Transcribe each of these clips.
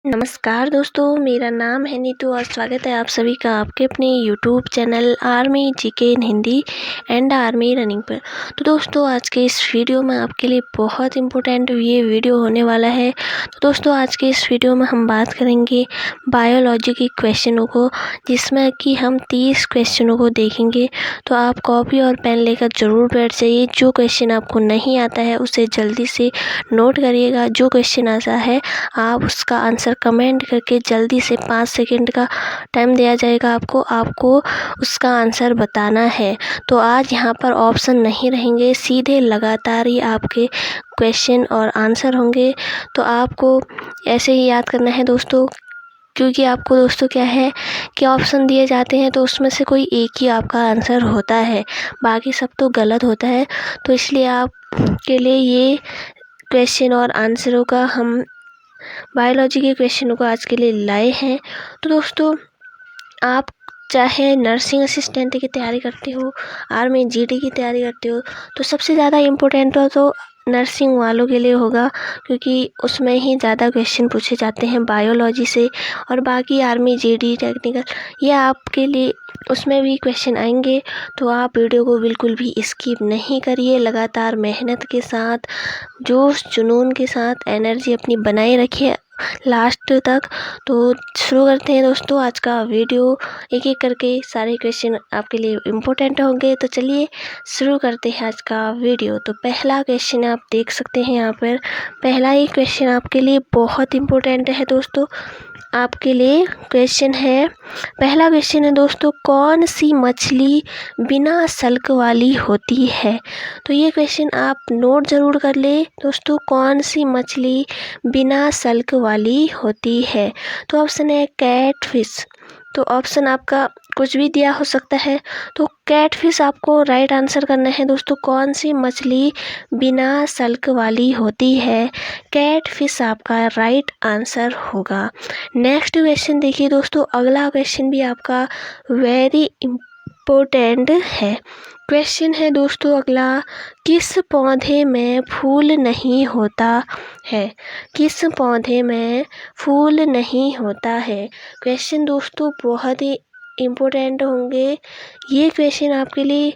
नमस्कार दोस्तों, मेरा नाम है नीतू और स्वागत है आप सभी का आपके अपने YouTube channel army GK in Hindi and army running पर। तो दोस्तों, आज के इस वीडियो में आपके लिए बहुत इम्पोर्टेंट ये वीडियो होने वाला है। तो दोस्तों, आज के इस वीडियो में हम बात करेंगे बायोलॉजी के क्वेश्चनों को, जिसमें कि हम 30 क्वेश्चनों को देखेंगे। तो आप कॉपी और पेन लेकर ज़रूर बैठ जाइए। जो क्वेश्चन आपको नहीं आता है उसे जल्दी से नोट करिएगा। जो क्वेश्चन आता है आप उसका आंसर कमेंट करके जल्दी से 5 सेकंड का टाइम दिया जाएगा आपको उसका आंसर बताना है। तो आज यहाँ पर ऑप्शन नहीं रहेंगे, सीधे लगातार ही आपके क्वेश्चन और आंसर होंगे। तो आपको ऐसे ही याद करना है दोस्तों, क्योंकि आपको दोस्तों क्या है कि ऑप्शन दिए जाते हैं तो उसमें से कोई एक ही आपका आंसर होता है, बाकी सब तो गलत होता है। तो इसलिए आपके लिए ये क्वेश्चन और आंसरों का हम बायोलॉजी के क्वेश्चनों को आज के लिए लाए हैं। तो दोस्तों, आप चाहे नर्सिंग असिस्टेंट की तैयारी करते हो, आर्मी जीडी की तैयारी करते हो, तो सबसे ज़्यादा इम्पोर्टेंट तो नर्सिंग वालों के लिए होगा, क्योंकि उसमें ही ज़्यादा क्वेश्चन पूछे जाते हैं बायोलॉजी से। और बाकी आर्मी जीडी टेक्निकल ये आपके लिए उसमें भी क्वेश्चन आएंगे। तो आप वीडियो को बिल्कुल भी स्किप नहीं करिए, लगातार मेहनत के साथ, जोश जुनून के साथ एनर्जी अपनी बनाए रखिए लास्ट तक। तो शुरू करते हैं दोस्तों आज का वीडियो। एक एक करके सारे क्वेश्चन आपके लिए इम्पोर्टेंट होंगे। तो चलिए शुरू करते हैं आज का वीडियो। तो पहला क्वेश्चन आप देख सकते हैं यहाँ पर। पहला ही क्वेश्चन आपके लिए बहुत इम्पोर्टेंट है दोस्तों। आपके लिए क्वेश्चन है, पहला क्वेश्चन है दोस्तों, कौन सी मछली बिना सल्क वाली होती है? तो ये क्वेश्चन आप नोट ज़रूर कर ले दोस्तों, कौन सी मछली बिना सल्क वाली होती है? तो ऑप्शन है कैटफिश। तो ऑप्शन आपका कुछ भी दिया हो सकता है, तो कैटफिश आपको राइट आंसर करना है दोस्तों। कौन सी मछली बिना सल्क वाली होती है? कैटफिश आपका राइट आंसर होगा। नेक्स्ट क्वेश्चन देखिए दोस्तों, अगला क्वेश्चन भी आपका वेरी इम्पोर्टेंट है। क्वेश्चन है दोस्तों अगला, किस पौधे में फूल नहीं होता है? किस पौधे में फूल नहीं होता है? क्वेश्चन दोस्तों बहुत ही इम्पोर्टेंट होंगे ये क्वेश्चन आपके लिए।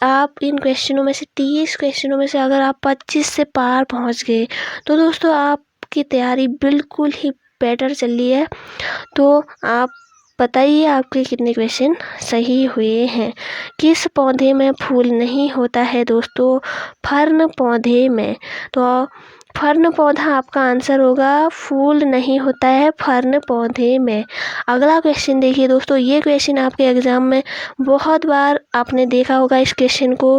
आप इन क्वेश्चनों में से 30 क्वेश्चनों में से अगर आप 25 से पार पहुंच गए तो दोस्तों आपकी तैयारी बिल्कुल ही बेटर चल रही है। तो आप बताइए आपके कितने क्वेश्चन सही हुए हैं। किस पौधे में फूल नहीं होता है दोस्तों? फर्न पौधे में। तो फर्न पौधा आपका आंसर होगा, फूल नहीं होता है फर्न पौधे में। अगला क्वेश्चन देखिए दोस्तों, ये क्वेश्चन आपके एग्जाम में बहुत बार आपने देखा होगा इस क्वेश्चन को।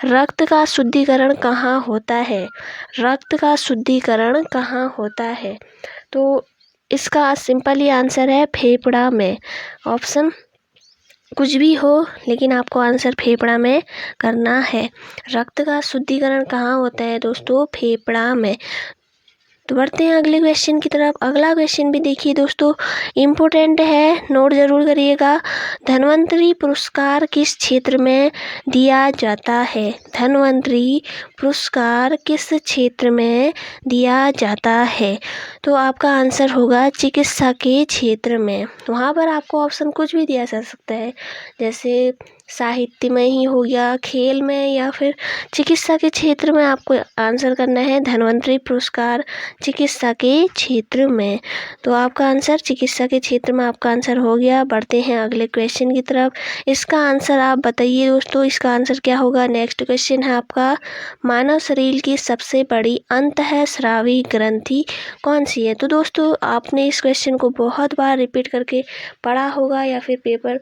रक्त का शुद्धिकरण कहाँ होता है? रक्त का शुद्धिकरण कहाँ होता है? तो इसका सिंपल ही आंसर है फेफड़ा में। ऑप्शन कुछ भी हो, लेकिन आपको आंसर फेफड़ा में करना है। रक्त का शुद्धिकरण कहाँ होता है दोस्तों? फेफड़ा में। तो बढ़ते हैं अगले क्वेश्चन की तरफ। अगला क्वेश्चन भी देखिए दोस्तों, इम्पोर्टेंट है, नोट ज़रूर करिएगा। धन्वंतरी पुरस्कार किस क्षेत्र में दिया जाता है? धन्वंतरी पुरस्कार किस क्षेत्र में दिया जाता है? तो आपका आंसर होगा चिकित्सा के क्षेत्र में। वहाँ पर आपको ऑप्शन कुछ भी दिया जा सकता है, जैसे साहित्य में ही हो गया, खेल में, या फिर चिकित्सा के क्षेत्र में आपको आंसर करना है धन्वंतरी पुरस्कार चिकित्सा के क्षेत्र में। तो आपका आंसर चिकित्सा के क्षेत्र में आपका आंसर हो गया। बढ़ते हैं अगले क्वेश्चन की तरफ। इसका आंसर आप बताइए दोस्तों, इसका आंसर क्या होगा? नेक्स्ट क्वेश्चन है आपका, मानव शरीर की सबसे बड़ी अंतःस्रावी ग्रंथि कौन सी है? तो दोस्तों आपने इस क्वेश्चन को बहुत बार रिपीट करके पढ़ा होगा, या फिर पेपर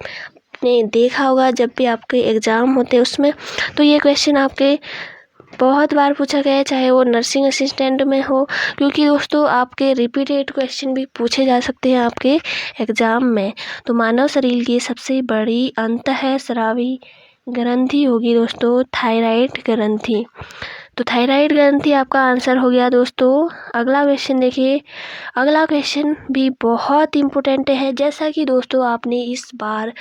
ने देखा होगा जब भी आपके एग्ज़ाम होते हैं उसमें। तो ये क्वेश्चन आपके बहुत बार पूछा गया है, चाहे वो नर्सिंग असिस्टेंट में हो, क्योंकि दोस्तों आपके रिपीटेड क्वेश्चन भी पूछे जा सकते हैं आपके एग्ज़ाम में। तो मानव शरीर की सबसे बड़ी अंतःस्रावी ग्रंथि होगी दोस्तों थायराइड ग्रंथि। तो थायराइड ग्रंथि आपका आंसर हो गया दोस्तों। अगला क्वेश्चन देखिए, अगला क्वेश्चन भी बहुत इम्पोर्टेंट है। जैसा कि दोस्तों आपने इस बार,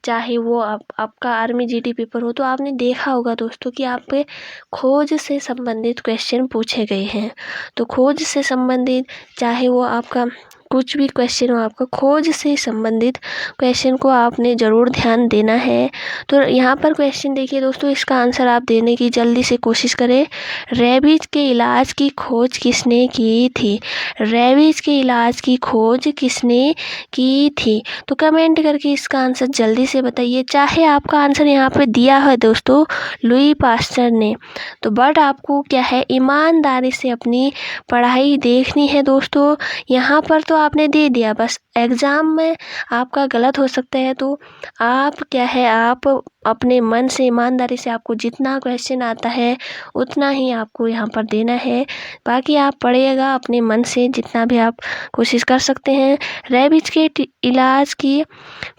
चाहे वो आपका आर्मी जीडी पेपर हो, तो आपने देखा होगा दोस्तों कि आप पे खोज से संबंधित क्वेश्चन पूछे गए हैं। तो खोज से संबंधित, चाहे वो आपका कुछ भी क्वेश्चन हो आपका, खोज से संबंधित क्वेश्चन को आपने ज़रूर ध्यान देना है। तो यहाँ पर क्वेश्चन देखिए दोस्तों, इसका आंसर आप देने की जल्दी से कोशिश करें। रेबीज के इलाज की खोज किसने की थी? रेबीज के इलाज की खोज किसने की थी? तो कमेंट करके इसका आंसर जल्दी से बताइए। चाहे आपका आंसर यहाँ पे दिया है दोस्तों लुई पास्चर ने, तो बट आपको क्या है, ईमानदारी से अपनी पढ़ाई देखनी है दोस्तों। यहाँ पर तो आपने दे दिया, बस एग्ज़ाम में आपका गलत हो सकता है, तो आप क्या है, आप अपने मन से ईमानदारी से आपको जितना क्वेश्चन आता है उतना ही आपको यहाँ पर देना है। बाकी आप पढ़िएगा अपने मन से, जितना भी आप कोशिश कर सकते हैं। रेबीज के इलाज की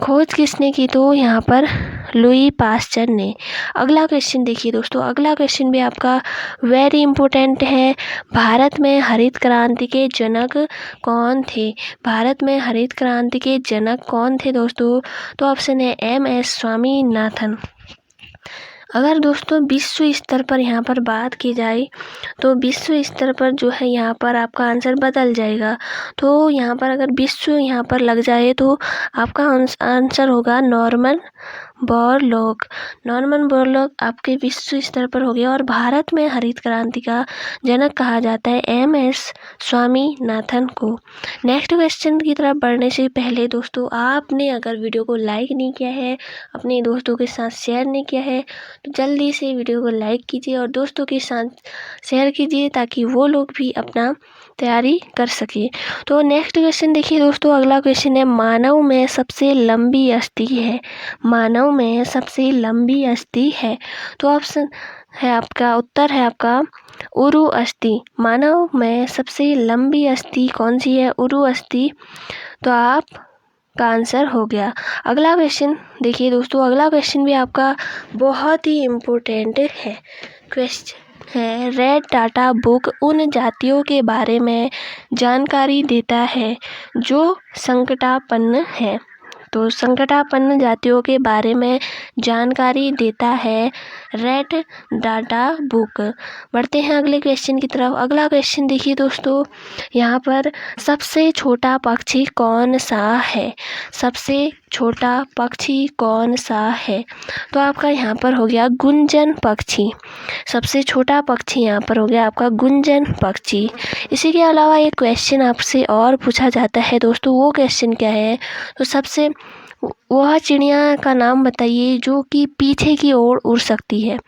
खोज किसने की? तो यहाँ पर लुई पास्चर ने। अगला क्वेश्चन देखिए दोस्तों, अगला क्वेश्चन भी आपका वेरी इम्पोर्टेंट है। भारत में हरित क्रांति के जनक कौन थे? भारत में हरित क्रांति के जनक कौन थे दोस्तों? तो ऑप्शन है MS स्वामीनाथन। अगर दोस्तों विश्व स्तर पर यहाँ पर बात की जाए तो विश्व स्तर पर जो है यहाँ पर आपका आंसर बदल जाएगा। तो यहाँ पर अगर विश्व यहाँ पर लग जाए तो आपका आंसर होगा नॉर्मन बोरलॉग। नॉर्मन बोरलॉग आपके विश्व स्तर पर हो गया। और भारत में हरित क्रांति का जनक कहा जाता है MS स्वामीनाथन को। नेक्स्ट क्वेश्चन की तरफ बढ़ने से पहले दोस्तों, आपने अगर वीडियो को लाइक नहीं किया है, अपने दोस्तों के साथ शेयर नहीं किया है, तो जल्दी से वीडियो को लाइक कीजिए और दोस्तों के साथ शेयर कीजिए ताकि वो लोग भी अपना तैयारी कर सके। तो नेक्स्ट क्वेश्चन देखिए दोस्तों, अगला क्वेश्चन है, मानव में सबसे लंबी अस्थि है? मानव में सबसे लंबी अस्थि है? तो ऑप्शन है आपका, उत्तर है आपका उरु अस्थि। मानव में सबसे लंबी अस्थि कौन सी है? उरु अस्थि। तो आप का आंसर हो गया। अगला क्वेश्चन देखिए दोस्तों, अगला क्वेश्चन भी आपका बहुत ही इम्पोर्टेंट है। क्वेश्चन है, रेड डाटा बुक उन जातियों के बारे में जानकारी देता है जो संकटापन्न है। तो संकटापन्न जातियों के बारे में जानकारी देता है रेड डाटा बुक। बढ़ते हैं अगले क्वेश्चन की तरफ। अगला क्वेश्चन देखिए दोस्तों, यहाँ पर सबसे छोटा पक्षी कौन सा है? सबसे छोटा पक्षी कौन सा है? तो आपका यहाँ पर हो गया गुंजन पक्षी। सबसे छोटा पक्षी यहाँ पर हो गया आपका गुंजन पक्षी। इसी के अलावा एक क्वेश्चन आपसे और पूछा जाता है दोस्तों, वो क्वेश्चन क्या है? तो सबसे वह चिड़िया का नाम बताइए जो कि पीछे की ओर उड़ सकती है।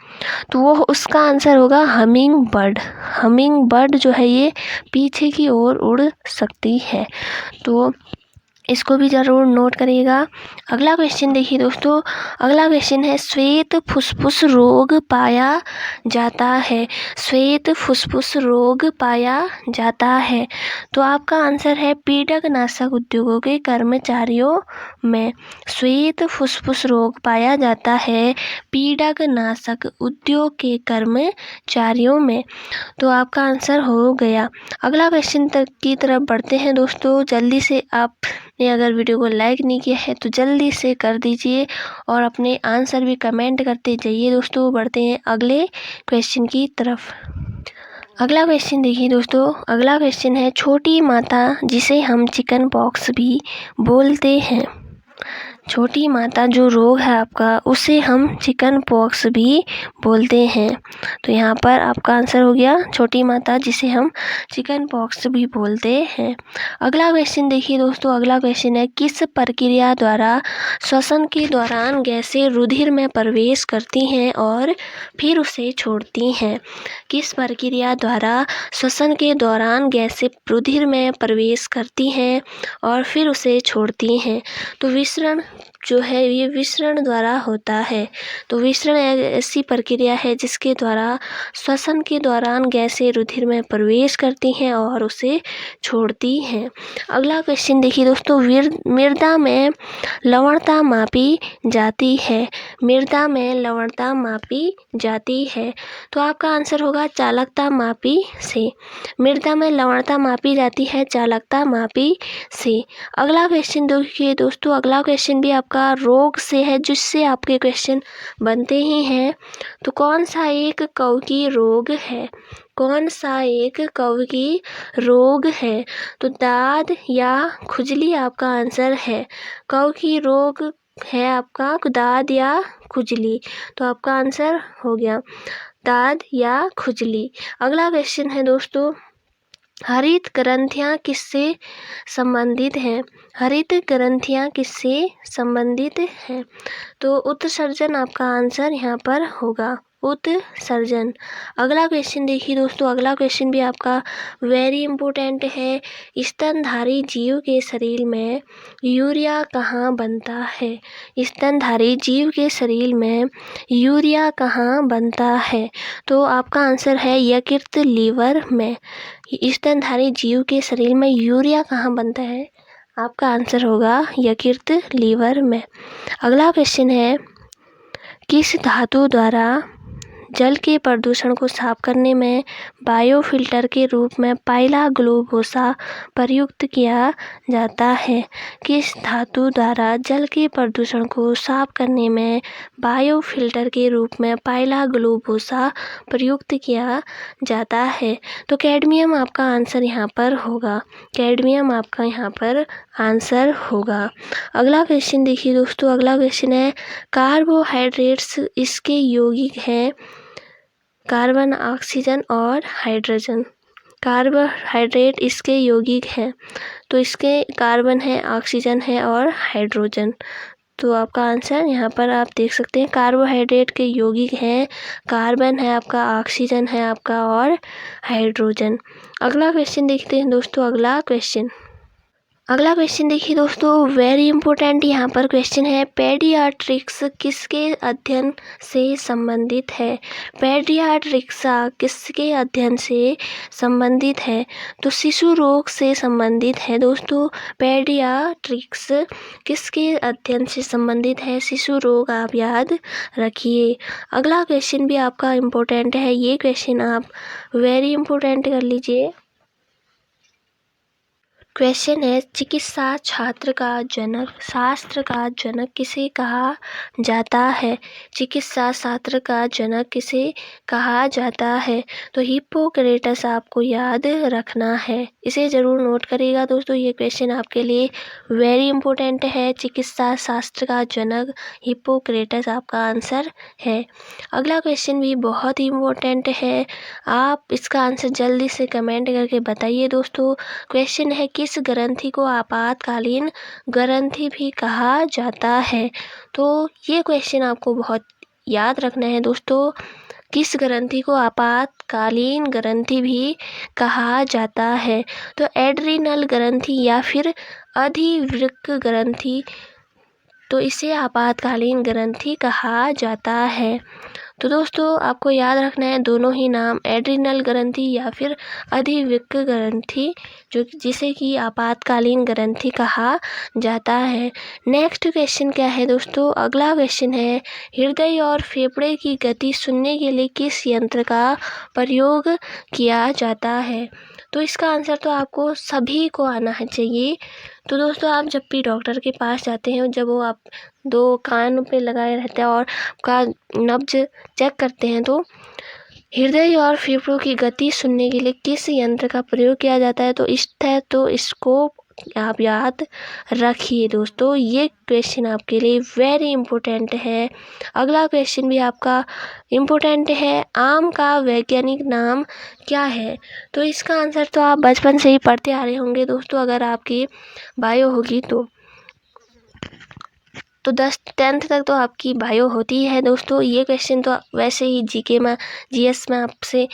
तो वो उसका आंसर होगा हमिंग बर्ड। हमिंग बर्ड जो है ये पीछे की ओर उड़ सकती है। तो इसको भी ज़रूर नोट करिएगा। अगला क्वेश्चन देखिए दोस्तों, अगला क्वेश्चन है, श्वेत फुसफुस रोग पाया जाता है? श्वेत फुसफुस रोग पाया जाता है। तो आपका आंसर है पीड़कनाशक उद्योगों के कर्मचारियों में श्वेत फुसफुस रोग पाया जाता है पीड़कनाशक उद्योग के कर्मचारियों में। तो आपका आंसर हो गया। अगला क्वेश्चन तक की तरफ बढ़ते हैं दोस्तों। जल्दी से आपने अगर वीडियो को लाइक नहीं किया है तो जल्दी से कर दीजिए और अपने आंसर भी कमेंट करते जाइए दोस्तों। बढ़ते हैं अगले क्वेश्चन की तरफ। अगला क्वेश्चन देखिए दोस्तों, अगला क्वेश्चन है, छोटी माता जिसे हम चिकन पॉक्स भी बोलते हैं। छोटी माता जो रोग है आपका, उसे हम चिकन पॉक्स भी बोलते हैं। तो यहाँ पर आपका आंसर हो गया छोटी माता जिसे हम चिकन पॉक्स भी बोलते हैं। अगला क्वेश्चन देखिए दोस्तों, अगला क्वेश्चन है, किस प्रक्रिया द्वारा श्वसन के दौरान गैसें रुधिर में प्रवेश करती हैं और फिर उसे छोड़ती हैं? किस प्रक्रिया द्वारा श्वसन के दौरान गैसें रुधिर में प्रवेश करती हैं और फिर उसे छोड़ती हैं? तो विसरण जो है ये विसरण द्वारा होता है। तो विसरण ऐसी प्रक्रिया है जिसके द्वारा श्वसन के दौरान गैसें रुधिर में प्रवेश करती हैं और उसे छोड़ती हैं। अगला क्वेश्चन देखिए दोस्तों, मृदा में लवणता मापी जाती है। मृदा में लवणता मापी जाती है। तो आपका आंसर होगा चालकता मापी से। मृदा में लवणता मापी जाती है चालकता मापी से। अगला क्वेश्चन देखिए दोस्तों, अगला क्वेश्चन भी आपका रोग से है, जिससे आपके क्वेश्चन बनते ही हैं। तो कौन सा एक कवकी रोग है? कौन सा एक कवकी रोग है? तो दाद या खुजली आपका आंसर है। कवकी रोग है आपका दाद या खुजली। तो आपका आंसर हो गया दाद या खुजली। अगला क्वेश्चन है दोस्तों, हरित ग्रंथियां किससे संबंधित हैं? हरित ग्रंथियां किससे संबंधित हैं? तो उत्सर्जन आपका आंसर यहाँ पर होगा, उत्सर्जन। अगला क्वेश्चन देखिए दोस्तों, अगला क्वेश्चन भी आपका वेरी इंपॉर्टेंट है। स्तनधारी जीव के शरीर में यूरिया कहाँ बनता है? स्तनधारी जीव के शरीर में यूरिया कहाँ बनता है? तो आपका आंसर है यकृत लीवर में। स्तनधारी जीव के शरीर में यूरिया कहाँ बनता है? आपका आंसर होगा यकृत लीवर में। अगला क्वेश्चन है, किस धातु द्वारा जल के प्रदूषण को साफ करने में बायोफिल्टर के रूप में पाइला ग्लूकोसा प्रयुक्त किया जाता है? किस धातु द्वारा जल के प्रदूषण को साफ करने में बायोफिल्टर के रूप में पाइला ग्लूकोसा प्रयुक्त किया जाता है? तो कैडमियम आपका आंसर यहाँ पर होगा। कैडमियम आपका यहाँ पर आंसर होगा। अगला क्वेश्चन देखिए दोस्तों, अगला क्वेश्चन है, कार्बोहाइड्रेट्स इसके यौगिक हैं कार्बन, ऑक्सीजन और हाइड्रोजन। कार्बोहाइड्रेट इसके यौगिक हैं, तो इसके कार्बन है, ऑक्सीजन है और हाइड्रोजन। तो आपका आंसर यहाँ पर आप देख सकते हैं, कार्बोहाइड्रेट के यौगिक हैं, कार्बन है आपका, ऑक्सीजन है आपका और हाइड्रोजन। अगला क्वेश्चन देखते हैं दोस्तों, अगला क्वेश्चन देखिए दोस्तों, वेरी इंपॉर्टेंट यहाँ पर क्वेश्चन है, पेडियाट्रिक्स किसके अध्ययन से संबंधित है? पेडियाट्रिक्स किसके अध्ययन से संबंधित है? तो शिशु रोग से संबंधित है दोस्तों। पेडियाट्रिक्स किसके अध्ययन से संबंधित है? शिशु रोग आप याद रखिए। अगला क्वेश्चन भी आपका इम्पोर्टेंट है, ये क्वेश्चन आप वेरी इंपॉर्टेंट कर लीजिए। क्वेश्चन है, चिकित्सा शास्त्र का जनक किसे कहा जाता है? चिकित्सा शास्त्र का जनक किसे कहा जाता है? तो हिप्पोक्रेटस आपको याद रखना है, इसे जरूर नोट करिएगा दोस्तों, ये क्वेश्चन आपके लिए वेरी इंपॉर्टेंट है। चिकित्सा शास्त्र का जनक हिप्पोक्रेटस आपका आंसर है। अगला क्वेश्चन भी बहुत ही इम्पोर्टेंट है, आप इसका आंसर जल्दी से कमेंट करके बताइए दोस्तों। क्वेश्चन है, किस ग्रंथि को आपातकालीन ग्रंथि भी कहा जाता है? तो ये क्वेश्चन आपको बहुत याद रखना है दोस्तों, किस ग्रंथि को आपातकालीन ग्रंथि भी कहा जाता है? तो एड्रिनल ग्रंथि या फिर अधिवृक्क ग्रंथि, तो इसे आपातकालीन ग्रंथि कहा जाता है। तो दोस्तों आपको याद रखना है दोनों ही नाम, एड्रिनल ग्रंथि या फिर अधिवृक्क ग्रंथि, जो जिसे कि आपातकालीन ग्रंथि कहा जाता है। नेक्स्ट क्वेश्चन क्या है दोस्तों, अगला क्वेश्चन है, हृदय और फेफड़े की गति सुनने के लिए किस यंत्र का प्रयोग किया जाता है? तो इसका आंसर तो आपको सभी को आना है चाहिए। तो दोस्तों आप जब भी डॉक्टर के पास जाते हैं, जब वो आप दो कान पे लगाए रहते हैं और आपका नब्ज चेक करते हैं, तो हृदय और फेफड़ों की गति सुनने के लिए किस यंत्र का प्रयोग किया जाता है? तो स्टेथोस्कोप आप याद रखिए दोस्तों, ये क्वेश्चन आपके लिए वेरी इंपॉर्टेंट है। अगला क्वेश्चन भी आपका इम्पोर्टेंट है, आम का वैज्ञानिक नाम क्या है? तो इसका आंसर तो आप बचपन से ही पढ़ते आ रहे होंगे दोस्तों, अगर आपकी बायो होगी तो 10th तक तो आपकी बायो होती है दोस्तों। ये क्वेश्चन तो वैसे ही जीएस में आपसे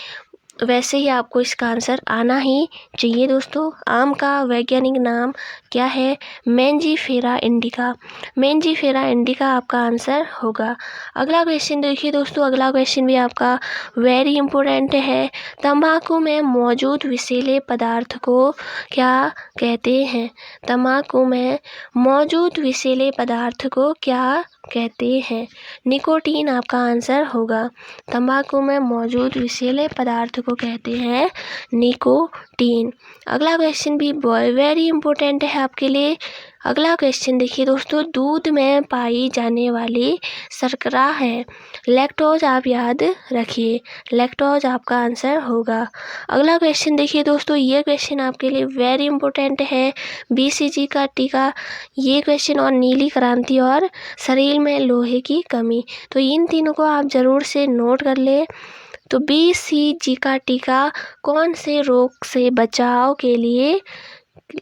वैसे ही आपको इसका आंसर आना ही चाहिए दोस्तों। आम का वैज्ञानिक नाम क्या है? Mangifera indica. मैंजीफेरा इंडिका आपका आंसर होगा। अगला क्वेश्चन देखिए दोस्तों, अगला क्वेश्चन भी आपका वेरी इंपॉर्टेंट है, तंबाकू में मौजूद विषैले पदार्थ को क्या कहते हैं? तंबाकू में मौजूद विषैले पदार्थ को क्या कहते हैं? निकोटीन आपका आंसर होगा। तंबाकू में मौजूद विषैले पदार्थ को कहते हैं निकोटीन। अगला क्वेश्चन भी वेरी इंपॉर्टेंट है आपके लिए। अगला क्वेश्चन देखिए दोस्तों, दूध में पाई जाने वाली शर्करा है। लैक्टोज आप याद रखिए, लैक्टोज आपका आंसर होगा। अगला क्वेश्चन देखिए दोस्तों, ये क्वेश्चन आपके लिए वेरी इंपॉर्टेंट है। BCG का टीका, ये क्वेश्चन, और नीली क्रांति और शरीर में लोहे की कमी, तो इन तीनों को आप ज़रूर से नोट कर ले। तो BCG का टीका कौन से रोग से बचाव के लिए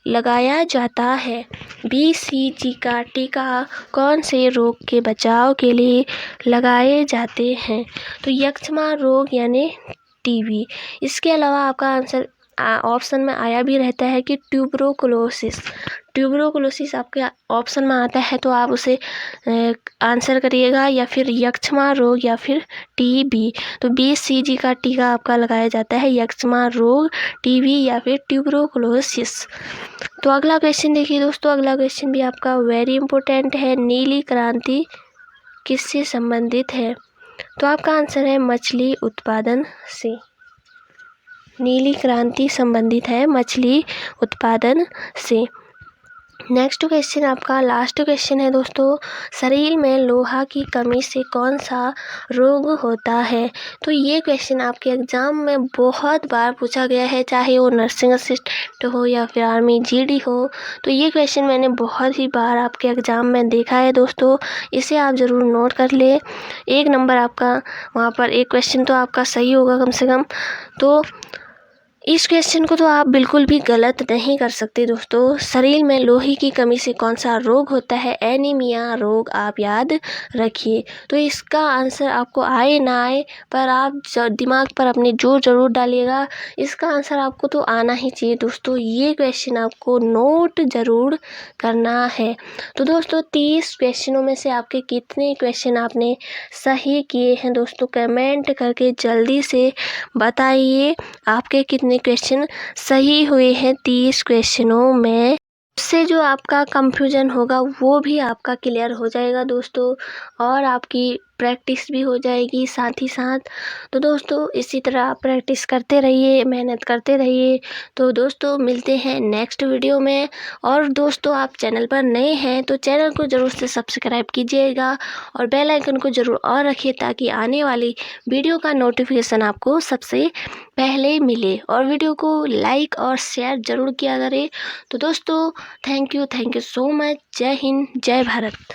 लगाया जाता है? BCG का टीका कौन से रोग के बचाव के लिए लगाए जाते हैं? तो यक्ष्मा रोग यानी TB। इसके अलावा आपका आंसर ऑप्शन में आया भी रहता है कि ट्यूबरोकुलोसिस। ट्यूबरोकुलोसिस आपके ऑप्शन में आता है, तो आप उसे आंसर करिएगा, या फिर यक्ष्मा रोग या फिर TB। तो BCG का टीका आपका लगाया जाता है यक्ष्मा रोग, TB या फिर ट्यूबरोकुलोसिस। तो अगला क्वेश्चन देखिए दोस्तों, अगला क्वेश्चन भी आपका वेरी इंपॉर्टेंट है। नीली क्रांति किससे संबंधित है? तो आपका आंसर है मछली उत्पादन से। नीली क्रांति संबंधित है मछली उत्पादन से। नेक्स्ट क्वेश्चन आपका लास्ट क्वेश्चन है दोस्तों, शरीर में लोहा की कमी से कौन सा रोग होता है? तो ये क्वेश्चन आपके एग्ज़ाम में बहुत बार पूछा गया है, चाहे वो नर्सिंग असिस्टेंट हो या फिर आर्मी GD हो। तो ये क्वेश्चन मैंने बहुत ही बार आपके एग्ज़ाम में देखा है दोस्तों, इसे आप ज़रूर नोट कर ले। 1 नंबर आपका वहाँ पर, एक क्वेश्चन तो आपका सही होगा कम से कम। तो इस क्वेश्चन को तो आप बिल्कुल भी गलत नहीं कर सकते दोस्तों। शरीर में लोहे की कमी से कौन सा रोग होता है? एनीमिया रोग आप याद रखिए। तो इसका आंसर आपको आए ना आए, पर आप दिमाग पर अपने जोर जरूर डालिएगा, इसका आंसर आपको तो आना ही चाहिए दोस्तों। ये क्वेश्चन आपको नोट ज़रूर करना है। तो दोस्तों 30 क्वेश्चनों में से आपके कितने क्वेश्चन आपने सही किए हैं दोस्तों? कमेंट करके जल्दी से बताइए आपके कितने क्वेश्चन सही हुए हैं 30 क्वेश्चनों में। उससे जो आपका कंफ्यूजन होगा वो भी आपका क्लियर हो जाएगा दोस्तों, और आपकी प्रैक्टिस भी हो जाएगी साथ ही साथ। तो दोस्तों इसी तरह आप प्रैक्टिस करते रहिए, मेहनत करते रहिए। तो दोस्तों मिलते हैं नेक्स्ट वीडियो में। और दोस्तों आप चैनल पर नए हैं तो चैनल को ज़रूर से सब्सक्राइब कीजिएगा और बेल आइकन को ज़रूर और रखिए, ताकि आने वाली वीडियो का नोटिफिकेशन आपको सबसे पहले मिले। और वीडियो को लाइक और शेयर ज़रूर किया करें। तो दोस्तों थैंक यू सो मच। जय हिंद, जय भारत।